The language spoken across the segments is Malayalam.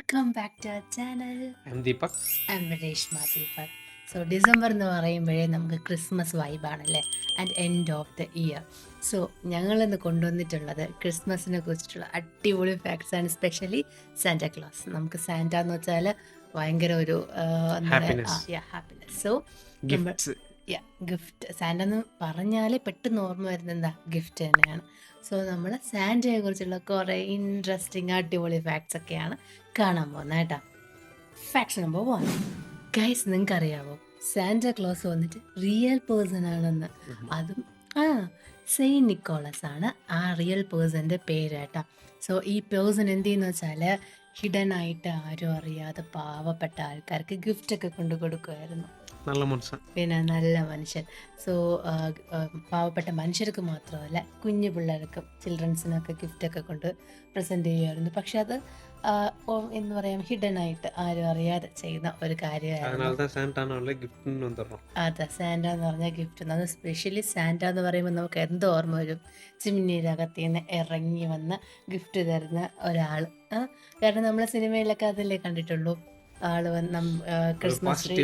Welcome back to our channel. I'm Deepak. I am Reshma Deepak. So December എന്ന് പറയുമ്പോഴേ നമുക്ക് ക്രിസ്മസ് വൈബാണല്ലേ, and end of the year. So ഞങ്ങളിന്ന് കൊണ്ടുവന്നിട്ടുള്ളത് ക്രിസ്മസിനെ കുറിച്ചിട്ടുള്ള അടിപൊളി ഫാക്ട്സ് ആണ്, സ്പെഷ്യലി സാന്റാക്ലോസ്. നമുക്ക് സാന്റ എന്ന് വെച്ചാൽ ഭയങ്കര ഒരു Happiness. Happiness. So Gifts. Gift Santa എന്ന് പറഞ്ഞാൽ പെട്ടെന്ന് ഓർമ്മ വരുന്നത് എന്താ, ഗിഫ്റ്റ് തന്നെയാണ്. സോ നമ്മൾ സാന്റയെ കുറിച്ചുള്ള കുറേ ഇൻട്രസ്റ്റിംഗ് അടിപൊളി ഫാക്ട്സ് ഒക്കെയാണ് കാണാൻ പോകുന്നത് കേട്ടോ. Facts number 1. ഗൈസ്, നിങ്ങൾക്ക് അറിയാവോ സാന്റ ക്ലോസ് വന്നിട്ട് റിയൽ പേഴ്സൺ ആണെന്ന്? അതും സെയിൻറ്റ് നിക്കോളസ് ആണ് ആ റിയൽ പേഴ്സൻ്റെ പേര് കേട്ടോ. സോ ഈ പേഴ്സൺ എന്ത് ചെയ്യുന്ന വെച്ചാൽ ഹിഡൻ ആയിട്ട് ആരും അറിയാതെ പാവപ്പെട്ട ആൾക്കാർക്ക് ഗിഫ്റ്റൊക്കെ കൊണ്ടു കൊടുക്കുമായിരുന്നു. നല്ല മനുഷ്യൻ. പിന്നെ നല്ല മനുഷ്യൻ. സോ പാവപ്പെട്ട മനുഷ്യർക്ക് മാത്രമല്ല, കുഞ്ഞു പിള്ളേർക്കും ചിൽഡ്രൻസിനൊക്കെ ഗിഫ്റ്റൊക്കെ കൊണ്ട് പ്രസൻറ്റ് ചെയ്യുമായിരുന്നു. പക്ഷെ അത് എന്ന് പറയാം ഹിഡൻ ആയിട്ട് ആരും അറിയാതെ ചെയ്യുന്ന ഒരു കാര്യമായിരുന്നു. അതെ, സാന്റ എന്ന് പറഞ്ഞാൽ ഗിഫ്റ്റ്. അത് സ്പെഷ്യലി സാന്റ എന്ന് പറയുമ്പോൾ നമുക്ക് എന്തോ ഓർമ്മ വരും, ചിമ്മിനിയുടെ അകത്ത് നിന്ന് ഇറങ്ങി വന്ന് ഗിഫ്റ്റ് തരുന്ന ഒരാൾ. കാരണം നമ്മൾ സിനിമയിലൊക്കെ അതല്ലേ കണ്ടിട്ടുള്ളൂ. ആള് വന്ന് ക്രിസ്മസ് ട്രീ,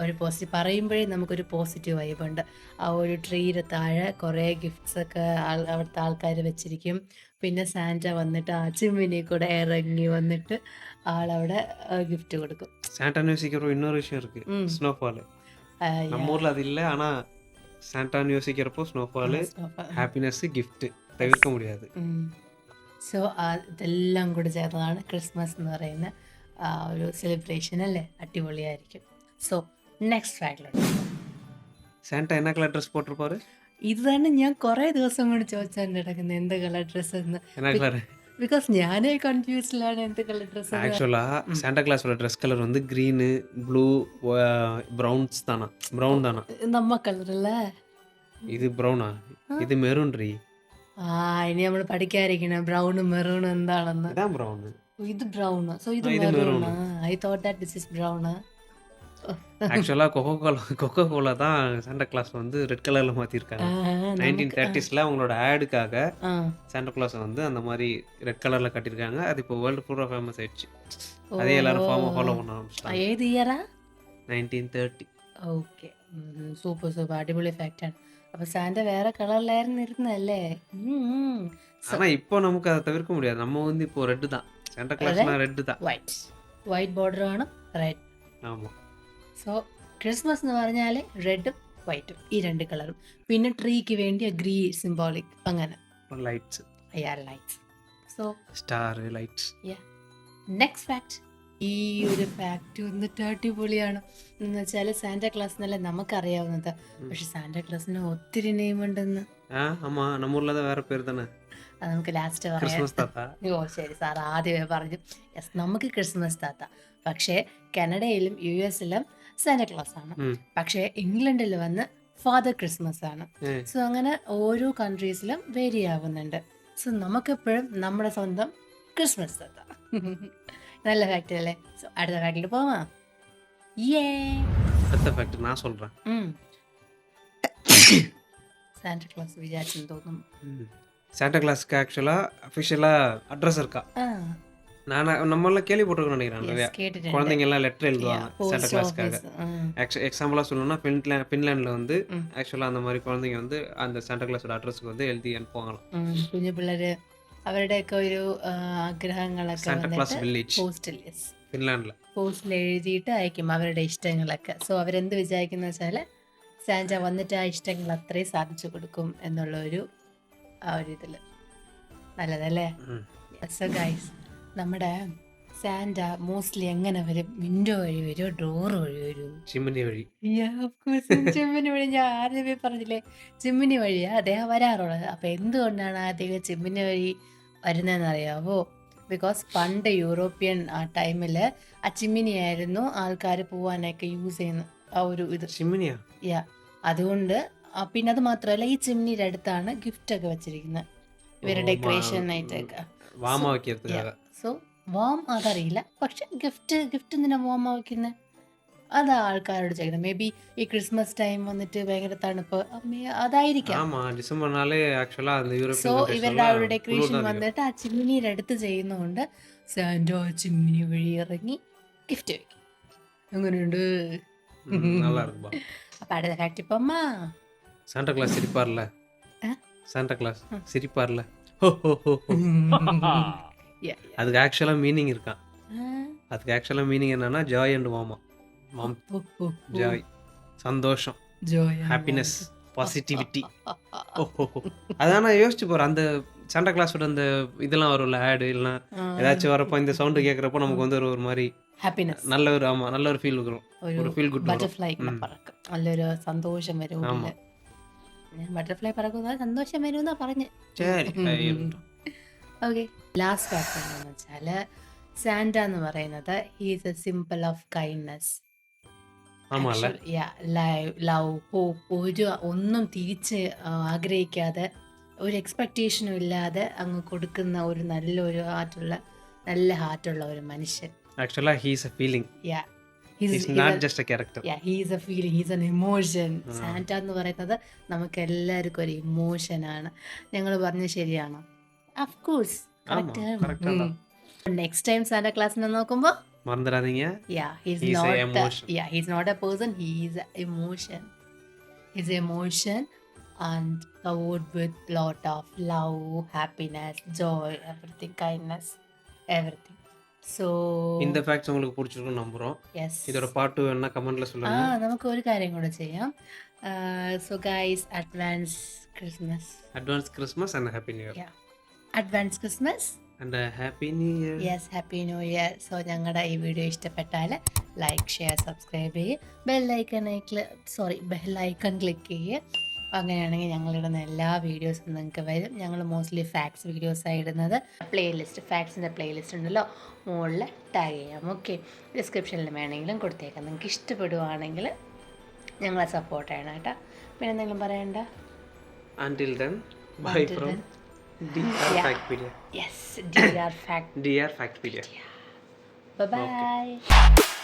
ഒരു പോസിറ്റീവ് പറയുമ്പോഴേ നമുക്കൊരു പോസിറ്റീവ് വൈബ് ഉണ്ട്. ആ ഒരു ട്രീയുടെ താഴെ കുറേ ഗിഫ്റ്റ്സ് ഒക്കെ അവിടുത്തെ ആൾക്കാർ വെച്ചിരിക്കും. പിന്നെ സാന്റ വന്നിട്ട് ആ ചിമ്മിനി കൂടെ ഇറങ്ങി വന്നിട്ട് ആളവിടെ ഗിഫ്റ്റ് കൊടുക്കും. சாண்டா யோசிக்கிற இன்னொரு விஷயம் இருக்கு, ஸ்னோஃபால். நம்ம ஊர்ல அது இல்லை, ஆனா சாண்டான்னு யோசிக்கிறப்போ ஸ்னோஃபால், ஹாப்பினஸ், கிஃப்ட் தவிர்க்க முடியாது. സോ ഇതെല്ലാം കൂടി ചേർന്നതാണ് ക്രിസ്മസ് എന്ന് പറയുന്ന ഒരു സെലിബ്രേഷൻ അല്ലേ, അടിപൊളിയായിരിക്കും. സോ നെക്സ്റ്റ് ഫാക്ടിലോട്ട്. சாண்டா என்ன கலர் ட்ரெஸ் போட்டிருப்பாரு? ഇത് തന്നെ ഞാൻ കുറേ ദിവസം കൊണ്ട് ചോദിച്ചാൽ കിടക്കുന്നത് എന്ത് കളർ ഡ്രസ്സ് എന്ന്. என்ன கலர்? ബിക്കോസ് ഞാനേ കൺഫ്യൂസ്ഡിലാണ് എന്ത് കളർ ഡ്രസ്സ്. ஆக்சுவலா சாண்டா கிளாஸோட ட்ரெஸ் கலர் வந்து க்ரீனு, ப்ளூ, ப்ரௌன்ஸ் தானா? ப்ரௌன் தானா? നമ്മ കളറല്ലേ இது ப்ரௌனா? இது மெரூன் ரீ. ഇനി നമ്മൾ പഠിക്കാതിരിക്കണം ബ്രൗണും മെറൂണും എന്താണെന്ന്. இதான் ப்ரௌன். ഇത് ബ്രൗൺ. സോ ഇത് ഇത് maroon. maroon. I thought that this is brown. ஆக்சுவலா கொக்கோ கோலா தான் சாண்டா கிளாஸ் வந்து ரெட் கலர்ல மாத்திருக்காங்க. 1930s அவங்களோட ஆடுக்காக சாண்டா கிளாஸ் வந்து அந்த மாதிரி ரெட் கலர்ல கட்டியிருக்காங்க. அது இப்போ வேர்ல்டு ஃபுல்லா ஃபேமஸ் ஆயிடுச்சு. அதே எல்லாரும் ஃபாலோ பண்ண ஆரம்பிச்சிட்டாங்க. ഏത് ഇയറാ? 1930. ഓക്കെ, സൂപ്പർ സൂപ്പർ, അടിപൊളി ഫാക്റ്റ് ആണ്. അപ്പൊ സാന്റ വേറെ കളറിലായിരുന്നു ഇരുന്നല്ലേ. ஆனா இப்போ நமக்கு அதை தவிர்க்க முடியாது. நம்ம வந்து இப்போ ரெட் தான், சாண்டா கிளாஸ்னா ரெட் தான். വൈറ്റ് ബോർഡർ ആണ്, റെഡ്. ஆமா. സോ ക്രിസ്മസ് എന്ന് പറഞ്ഞാൽ റെഡും വൈറ്റും, ഈ രണ്ട് കളറും. പിന്നെ ട്രീക്ക് വേണ്ടി ഗ്രീൻ സിംബോളിക്, അങ്ങനെ lights. Lights. So star lights. Next fact. ഈ ഒരു ഫാക്ട് വന്നിട്ട് അടിപൊളിയാണ്. എന്ന് വെച്ചാൽ സാന്റാ ക്ലാസ് എന്നല്ല നമുക്കറിയാവുന്നത്, പക്ഷെ സാന്റാ ക്ലാസിന് ഒത്തിരി നെയിം ഉണ്ടെന്ന്. ஆமா, நம்ம ஊர்ல தான் வேற பேர் தானே. അത് നമുക്ക് ലാസ്റ്റ് പറയാം. ക്രിസ്മസ് താത്ത. ഓ ശരി, സാർ ആദ്യമേ പറഞ്ഞു. യെസ്, നമുക്ക് ക്രിസ്മസ് താത്ത. പക്ഷേ കാനഡയിലും യു എസിലും സാന്റാ ക്ലോസ് ആണ്. പക്ഷേ ഇംഗ്ലണ്ടിൽ വന്ന് ഫാദർ ക്രിസ്മസ് ആണ്. സോ അങ്ങനെ ഓരോ കൺട്രീസിലും വേരി ആവുന്നുണ്ട്. സോ നമുക്കെപ്പോഴും നമ്മുടെ സ്വന്തം ക്രിസ്മസ് താത്ത. നല്ല ഫാക്ട് അല്ലേ? സോ അടുത്ത ഫാക്ടിൽ പോവാം. அடுத்த ஃபேக்ட் நான் சொல்றேன். സാന്റാ ക്ലോസ് വിചാരിച്ചെന്ന് തോന്നുന്നു. சாண்டா கிளாஸ்க்கு ஆக்சுவலா அஃபிஷியலா அட்ரஸ் இருக்கா? நம்மளாம் கேள்விப்பட்டிருக்கோம் நினைக்கிறேன். நிறையா குழந்தைங்க எல்லாம் லெட்டர் எழுதுவாங்க சாண்டா கிளாஸ்க்காக. எக்ஸாம்பிளா சொல்லணும்னா ஃபின்லாண்டில் வந்து ஆக்சுவலா அந்த மாதிரி குழந்தைங்க வந்து அந்த சாண்டா கிளாஸோட அட்ரஸ்க்கு வந்து எழுதி அனுப்புவாங்களாம். കുഞ്ഞു പിള്ളേര് അവരുടെയൊക്കെ ഒരു ആഗ്രഹങ്ങളൊക്കെ സാന്റാ ക്ലാസ് വില്ലേജ് ഫിൻലാൻഡിൽ പോസ്റ്റിൽ എഴുതിയിട്ട് അയക്കും അവരുടെ ഇഷ്ടങ്ങളൊക്കെ. സോ അവരെന്ത് വിചാരിക്കുന്ന വെച്ചാൽ സാന്റ വന്നിട്ട് ആ ഇഷ്ടങ്ങൾ അത്രയും സാധിച്ചു കൊടുക്കും എന്നുള്ള ഒരു ഇതിൽ. നല്ലതല്ലേ? സോ ഗൈസ്, നമ്മുടെ സാന്റ മോസ്റ്റ്ലി എങ്ങനെ വരും? വിൻഡോ വഴി വരും, ഡോർ വഴി വരും, ചിമ്മിനി വഴി. ചിമ്മിനി വഴി. ഞാൻ ആദ്യമേ പറഞ്ഞില്ലേ, ചിമ്മിനി വഴിയാ അദ്ദേഹം വരാറുള്ളത്. അപ്പം എന്തുകൊണ്ടാണ് അദ്ദേഹം ചിമ്മിനി വഴി വരുന്നതെന്ന് അറിയാവോ? ബിക്കോസ് പണ്ട് യൂറോപ്യൻ ആ ടൈമിൽ ആ ചിമ്മിനി ആയിരുന്നു ആൾക്കാർ പോവാനൊക്കെ യൂസ് ചെയ്യുന്ന ആ ഒരു ഇത്. ചിമ്മിനിയാ? അതുകൊണ്ട് പിന്നെ അത് മാത്രമല്ല, ഈ ചിമ്മിനിയുടെ അടുത്താണ് ഗിഫ്റ്റ് ഒക്കെ വെച്ചിരിക്കുന്നത്, ഇവരുടെ ഡെക്കറേഷൻ ആയിട്ടൊക്കെ. സോ വാം അതറിയില്ല, പക്ഷെ ഗിഫ്റ്റ് എന്തിനാ വാം വയ്ക്കുന്നത്? അതാ ആൾക്കാരോട് ചോദിക്കുന്നത്. മേ ബി ഈ ക്രിസ്മസ് ടൈം വന്നിട്ട് ഭയങ്കര തണുപ്പ് അതായിരിക്കാം. ஆமா. டிசம்பர்னாலே ஆக்சுவலா அந்த സോ യൂറോപ്യൻ ഇവരുടെ ആ ഒരു കൺട്രീസിലെല്ലാം ഡെക്കറേഷൻ കുളിർ தான் அதிகம். വന്നിട്ട് ആ ചിമ്മിനിയുടെ അടുത്ത് ചെയ്യുന്നതുകൊണ്ട് സാന്റോ ആ ചിമ്മിനി വഴി ഇറങ്ങി ഗിഫ്റ്റ് വയ്ക്കും. അങ്ങനെയുണ്ട്. நல்லா இருக்குப்பா. അപ്പൊ അടുത്ത ഫാക്ട് ഇപ്പൊ അമ്മ சாண்டா கிளாஸ் சிரிப்பார்ல, ஆ? சாண்டா கிளாஸ் சிரிப்பார்ல, ஹோ ஹோ ஹோ ஹோ. அதுக்கு ஆக்சுவலா மீனிங் இருக்கான். அதுக்கு ஆக்சுவலா மீனிங் என்னன்னா ஜாய் அண்ட் மாம் ஜாய், சந்தோஷம், ஹாப்பினஸ், பாசிட்டிவிட்டி. அதான் நான் யோசிச்சு போறேன். அந்த சாண்டா கிளாஸோட அந்த இதெல்லாம் வரும்ல ஆடு, இல்லைன்னா ஏதாச்சும் வரப்போ இந்த சவுண்டு கேட்குறப்போ நமக்கு வந்து ஒரு மாதிரி ഹാപ്പിനെസ്, நல்ல ஒரு நல்ல ஒரு ஃபீல் வரும், ஒரு ஃபீல் குட் வரும். ബട്ടർഫ്ലൈ പറക്കും, നല്ലൊരു സന്തോഷം വരും. ஆமா ഞാൻ ബട്ടർഫ്ലൈ പറക്കുന്നത് സന്തോഷം വരും എന്നാ പറഞ്ഞ്. சரி ഓക്കെ, ലാസ്റ്റ് ഫാക്ട് എന്താണെന്ന് വെച്ചാൽ സാന്റ എന്ന് പറയുന്നത് he's A simple of kindness. ஆமால ലവ്, ഹോപ്പ്, ഒന്നും തിരിച്ച് ആഗ്രഹിക്കാതെ ഒരു എക്സ്പെക്റ്റേഷനും ഇല്ലാതെ അങ്ങ് കൊടുക്കുന്ന ഒരു നല്ലൊരു നല്ല ഹാർട്ടുള്ള ഒരു മനുഷ്യൻ. ஆக்சுவலா he's a feeling, Yeah. he's not just a character. Yeah, he's a feeling, he's an emotion. Santa എന്ന് പറയുന്നത് നമുക്ക് എല്ലാവർക്കും ഒരു ഇമോഷനാണ്. ഞങ്ങൾ പറഞ്ഞത് ശരിയാണോ? Of course, correct ആണ്. നെക്സ്റ്റ് ടൈം സാന്റ ക്ലാസ്സിനെ നോക്കുമ്പോൾ மறந்துடாதீங்க, he's he's not a emotion. he's not a person, he is an emotion. He's an emotion and covered with lot of love, happiness, joy, everything, kindness, everything. So இந்த ஃபேக்ட்ஸ் உங்களுக்கு பிடிச்சிருக்கும்னு நம்புறோம். yes, இதோட പാർട്ട് വേണമെന്നാ കമന്റിൽ சொல்லுங்க. നമുക്ക് ഒരു കാര്യം കൂടെ ചെയ്യാം. So guys, advance Christmas and happy new year. Advance Christmas and a happy new year. Yes, happy new year. So ഞങ്ങളുടെ ഈ വീഡിയോ ഇഷ്ടപ്പെട്ടാൽ ലൈക്ക്, ഷെയർ, സബ്സ്ക്രൈബ് ചെയ്യുക. ബെല്ലൈക്കൺ ക്ലിക്ക് ചെയ്യുക. അങ്ങനെയാണെങ്കിൽ ഞങ്ങളിടുന്ന എല്ലാ വീഡിയോസും നിങ്ങൾക്ക് വരും. ഞങ്ങൾ മോസ്റ്റ്ലി ഫാക്ട്സ് വീഡിയോസാണ് ഇടുന്നത്. ഫാക്ട്സിൻ്റെ പ്ലേലിസ്റ്റ് ഉണ്ടല്ലോ, മുകളിൽ ടാഗ് ചെയ്യാം. ഓക്കെ, ഡിസ്ക്രിപ്ഷനിൽ വേണമെങ്കിലും കൊടുത്തേക്കാം. നിങ്ങൾക്ക് ഇഷ്ടപ്പെടുവാണെങ്കിൽ ഞങ്ങളെ സപ്പോർട്ട് ചെയ്യണം കേട്ടോ. പിന്നെ എന്തെങ്കിലും പറയണ്ട? Until then, bye from DR Factpedia. Yes, DR Fact. DR Factpedia. Bye-bye.